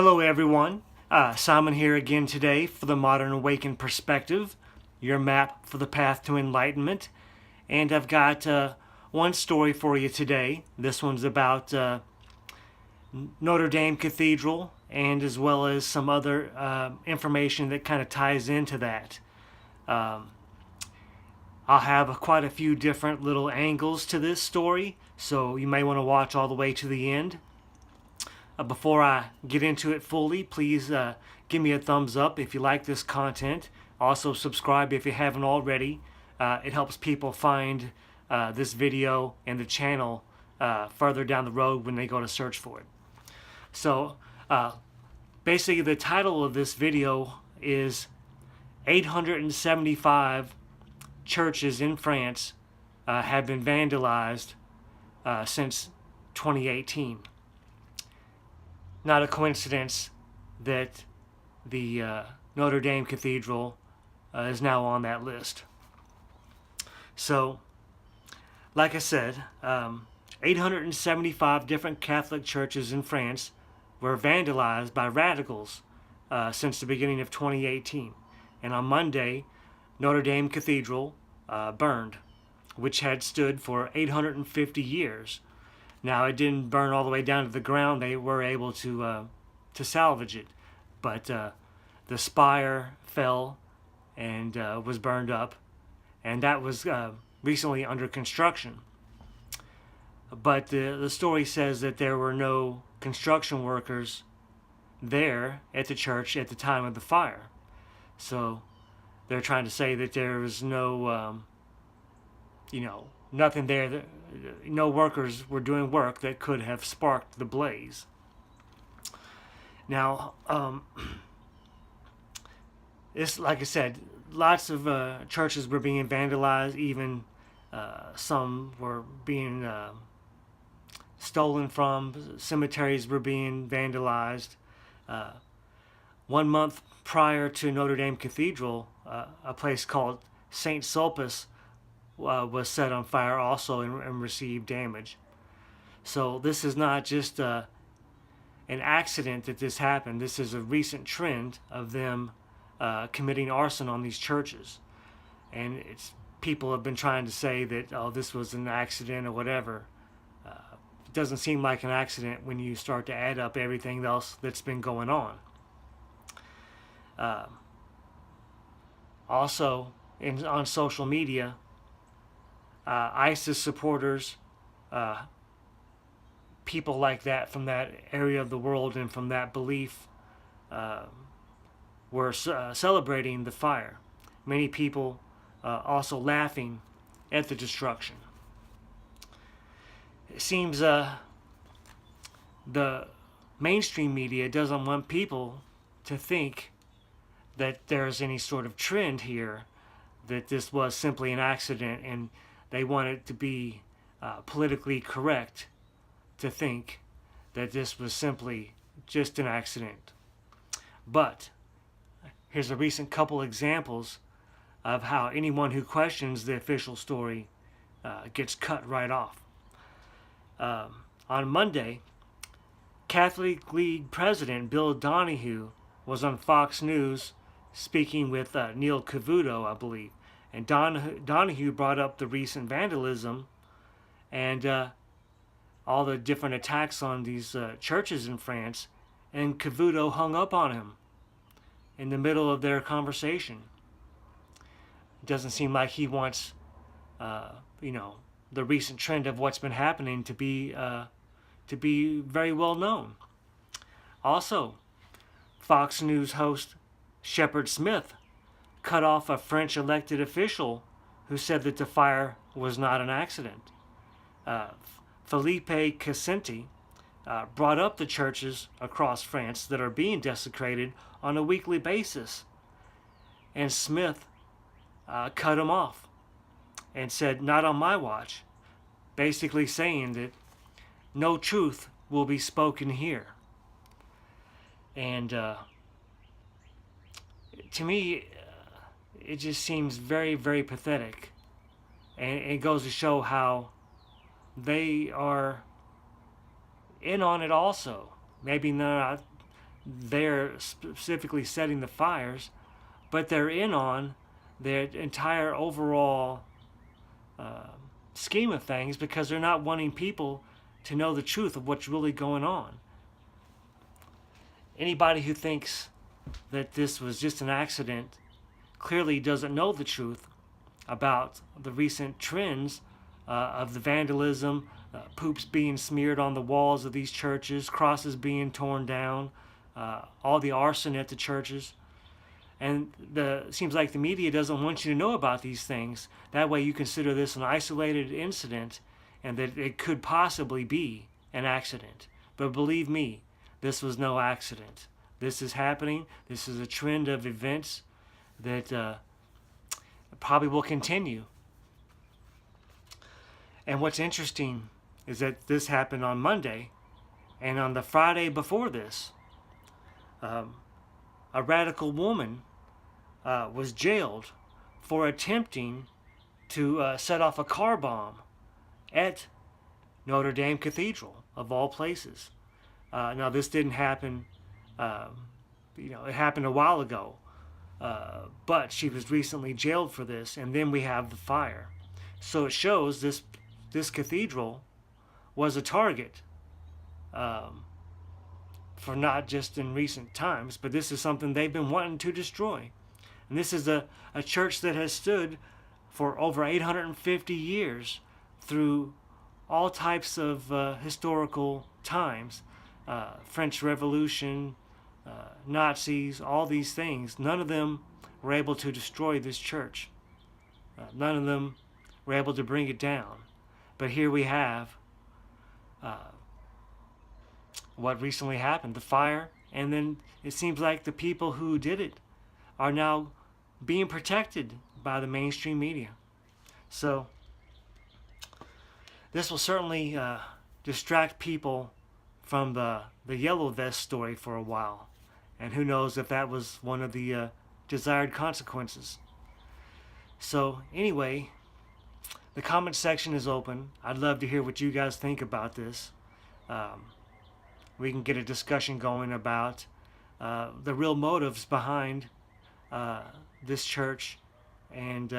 Hello everyone, Simon here again today for the Modern Awakened Perspective, your map for the path to enlightenment. And I've got one story for you today. This one's about Notre Dame Cathedral, and as well as some other information that kind of ties into that. I'll have quite a few different little angles to this story, so you may want to watch all the way to the end. Before I get into it fully, please give me a thumbs up if you like this content. Also subscribe if you haven't already. It helps people find this video and the channel further down the road when they go to search for it. So basically the title of this video is 875 churches in France have been vandalized since 2018. Not a coincidence that the Notre Dame Cathedral is now on that list. So, like I said, 875 different Catholic churches in France were vandalized by radicals since the beginning of 2018. And on Monday, Notre Dame Cathedral burned, which had stood for 850 years. Now, it didn't burn all the way down to the ground. They were able to salvage it, but the spire fell and was burned up, and that was recently under construction. But the story says that there were no construction workers there at the church at the time of the fire. So they're trying to say that there was no, nothing there. No workers were doing work that could have sparked the blaze. Now, it's like I said, lots of churches were being vandalized. Even some were being stolen from. Cemeteries were being vandalized. 1 month prior to Notre Dame Cathedral, a place called St. Sulpice was set on fire also and received damage. So this is not just an accident that this happened. This is a recent trend of them committing arson on these churches. And people have been trying to say that, oh, this was an accident or whatever. It doesn't seem like an accident when you start to add up everything else that's been going on. Also, on social media, ISIS supporters, people like that from that area of the world and from that belief were celebrating the fire. Many people also laughing at the destruction. It seems the mainstream media doesn't want people to think that there's any sort of trend here, that this was simply an accident, and they want it to be politically correct to think that this was simply just an accident. But here's a recent couple examples of how anyone who questions the official story gets cut right off. On Monday, Catholic League President Bill Donahue was on Fox News speaking with Neil Cavuto, I believe. And Donahue brought up the recent vandalism and all the different attacks on these churches in France, and Cavuto hung up on him in the middle of their conversation. It doesn't seem like he wants, the recent trend of what's been happening to be very well known. Also, Fox News host Shepard Smith cut off a French elected official who said that the fire was not an accident. Philippe Cassenti brought up the churches across France that are being desecrated on a weekly basis, and Smith cut him off and said, "Not on my watch," basically saying that no truth will be spoken here. And to me, it just seems very, very pathetic. And it goes to show how they are in on it also. Maybe not they're specifically setting the fires, but they're in on their entire overall scheme of things because they're not wanting people to know the truth of what's really going on. Anybody who thinks that this was just an accident clearly doesn't know the truth about the recent trends of the vandalism, poops being smeared on the walls of these churches, crosses being torn down, all the arson at the churches. And it seems like the media doesn't want you to know about these things. That way you consider this an isolated incident and that it could possibly be an accident. But believe me, this was no accident. This is happening. This is a trend of events that probably will continue. And what's interesting is that this happened on Monday, and on the Friday before this, a radical woman was jailed for attempting to set off a car bomb at Notre Dame Cathedral, of all places. Now, this didn't happen, it happened a while ago, but she was recently jailed for this, and then we have the fire. So it shows this cathedral was a target for not just in recent times, but this is something they've been wanting to destroy. And this is a church that has stood for over 850 years through all types of historical times, French Revolution, Nazis, all these things. None of them were able to destroy this church. None of them were able to bring it down. But here we have what recently happened, the fire, and then it seems like the people who did it are now being protected by the mainstream media. So this will certainly distract people from the yellow vest story for a while. And who knows if that was one of the desired consequences. So anyway, the comment section is open. I'd love to hear what you guys think about this. We can get a discussion going about the real motives behind this church and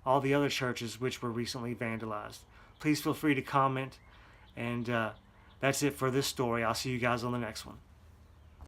all the other churches which were recently vandalized. Please feel free to comment, and that's it for this story. I'll see you guys on the next one.